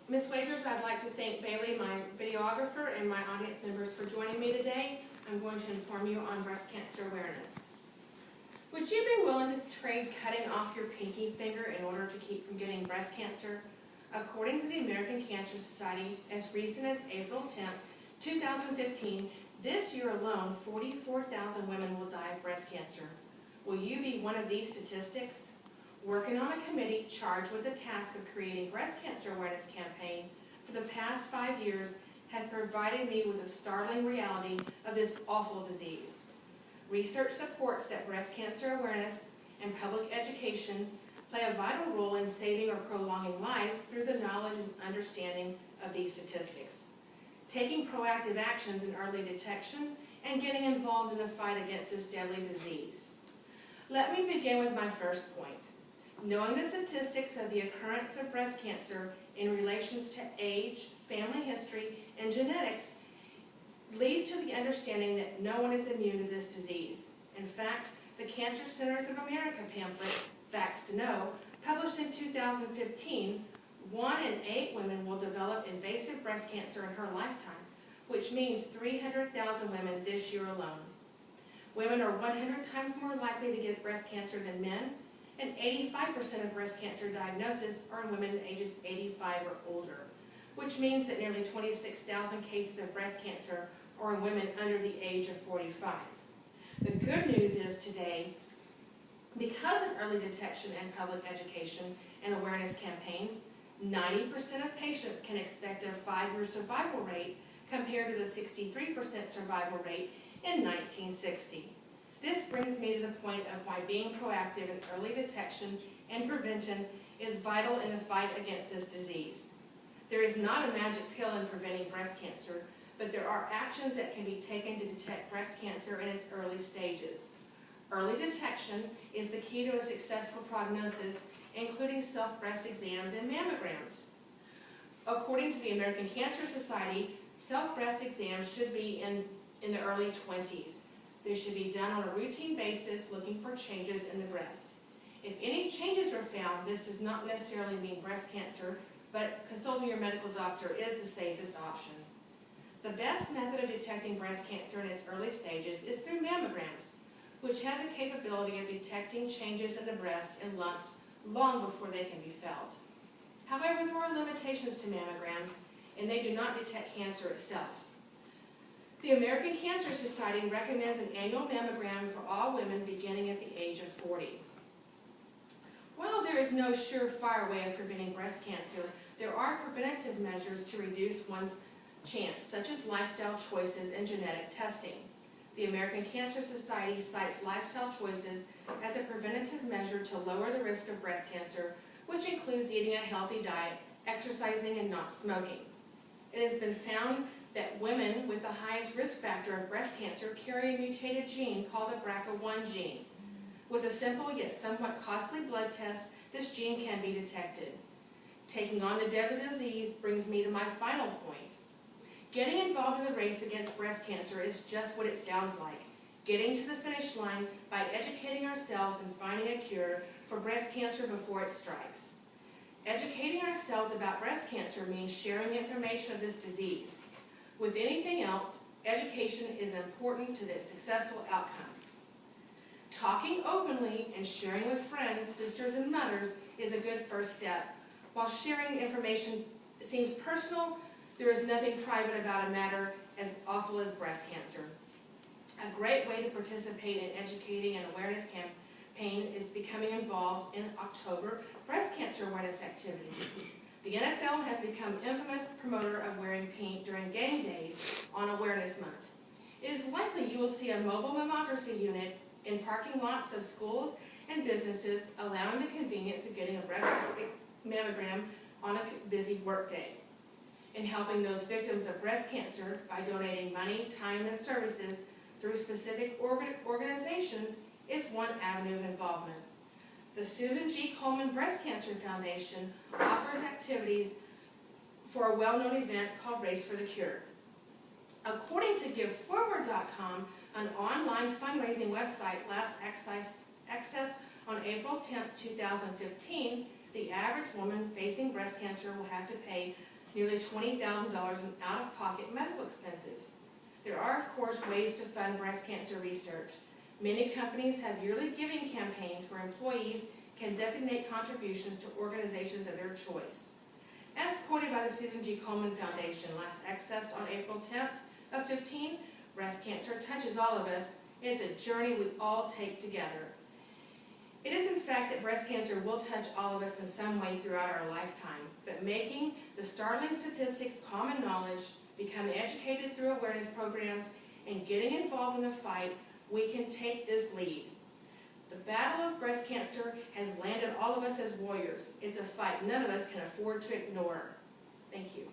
Ms. Wagers, I'd like to thank Bailey, my videographer, and my audience members for joining me today. I'm going to inform you on breast cancer awareness. Would you be willing to trade cutting off your pinky finger in order to keep from getting breast cancer? According to the American Cancer Society, as recent as April 10, 2015, this year alone, 44,000 women will die of breast cancer. Will you be one of these statistics? Working on a committee charged with the task of creating breast cancer awareness campaign for the past 5 years has provided me with a startling reality of this awful disease. Research supports that breast cancer awareness and public education play a vital role in saving or prolonging lives through the knowledge and understanding of these statistics. Taking proactive actions in early detection and getting involved in the fight against this deadly disease. Let me begin with my first point. Knowing the statistics of the occurrence of breast cancer in relations to age, family history, and genetics leads to the understanding that no one is immune to this disease. In fact, the Cancer Centers of America pamphlet, Facts to Know, published in 2015, 1 in 8 women will develop invasive breast cancer in her lifetime, which means 300,000 women this year alone. Women are 100 times more likely to get breast cancer than men, and 85% of breast cancer diagnoses are in women ages 85 or older, which means that nearly 26,000 cases of breast cancer are in women under the age of 45. The good news is today, because of early detection and public education and awareness campaigns, 90% of patients can expect a 5-year survival rate compared to the 63% survival rate in 1960. This brings me to the point of why being proactive in early detection and prevention is vital in the fight against this disease. There is not a magic pill in preventing breast cancer, but there are actions that can be taken to detect breast cancer in its early stages. Early detection is the key to a successful prognosis, including self-breast exams and mammograms. According to the American Cancer Society, self-breast exams should be in the early 20s. They should be done on a routine basis, looking for changes in the breast. If any changes are found, this does not necessarily mean breast cancer, but consulting your medical doctor is the safest option. The best method of detecting breast cancer in its early stages is through mammograms, which have the capability of detecting changes in the breast and lumps long before they can be felt. However, there are limitations to mammograms, and they do not detect cancer itself. The American Cancer Society recommends an annual mammogram for all women beginning at the age of 40. While there is no surefire way of preventing breast cancer, there are preventative measures to reduce one's chance, such as lifestyle choices and genetic testing. The American Cancer Society cites lifestyle choices as a preventative measure to lower the risk of breast cancer, which includes eating a healthy diet, exercising, and not smoking. It has been found that women with the highest risk factor of breast cancer carry a mutated gene called the BRCA1 gene. With a simple yet somewhat costly blood test, this gene can be detected. Taking on the deadly disease brings me to my final point. Getting involved in the race against breast cancer is just what it sounds like, getting to the finish line by educating ourselves and finding a cure for breast cancer before it strikes. Educating ourselves about breast cancer means sharing information of this disease. With anything else, education is important to the successful outcome. Talking openly and sharing with friends, sisters, and mothers is a good first step. While sharing information seems personal, there is nothing private about a matter as awful as breast cancer. A great way to participate in educating and awareness campaign is becoming involved in October breast cancer awareness activities. The NFL has become infamous promoter of wearing pink during game days on Awareness Month. It is likely you will see a mobile mammography unit in parking lots of schools and businesses, allowing the convenience of getting a breast mammogram on a busy workday. In helping those victims of breast cancer by donating money, time, and services through specific organizations is one avenue of involvement. The Susan G. Komen Breast Cancer Foundation offers activities for a well-known event called Race for the Cure. According to GiveForward.com, an online fundraising website last accessed on April 10, 2015, the average woman facing breast cancer will have to pay nearly $20,000 in out-of-pocket medical expenses. There are, of course, ways to fund breast cancer research. Many companies have yearly giving campaigns where employees can designate contributions to organizations of their choice. As quoted by the Susan G. Komen Foundation, last accessed on April 10th of 15, breast cancer touches all of us, and it's a journey we all take together. It is in fact that breast cancer will touch all of us in some way throughout our lifetime, but making the startling statistics common knowledge, becoming educated through awareness programs, and getting involved in the fight, we can take this lead. The battle of breast cancer has landed all of us as warriors. It's a fight none of us can afford to ignore. Thank you.